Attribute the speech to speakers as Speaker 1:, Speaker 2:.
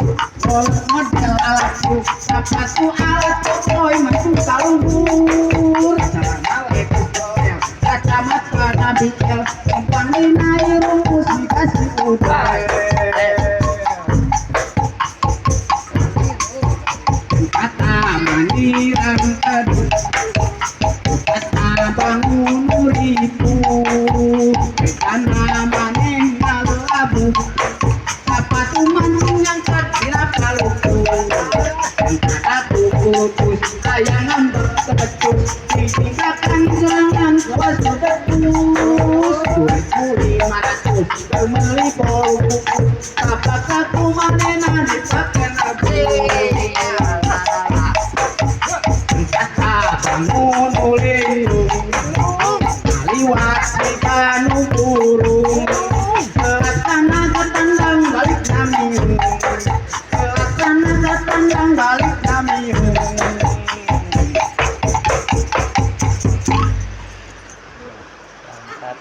Speaker 1: model alatku sepatu alatku boy maju kalunggur jalan itu boy kacamata nabikel empang dinai rumus dikasih udai kata maniran teduh kata bangun uripu karena maneh labu sepatu mancing yang kira kaluku aku putus layangan berkecus ditinggalkan serangan kuasa betus kuri-kuri 500 beli pol buku apakah ku manena dipakai nabi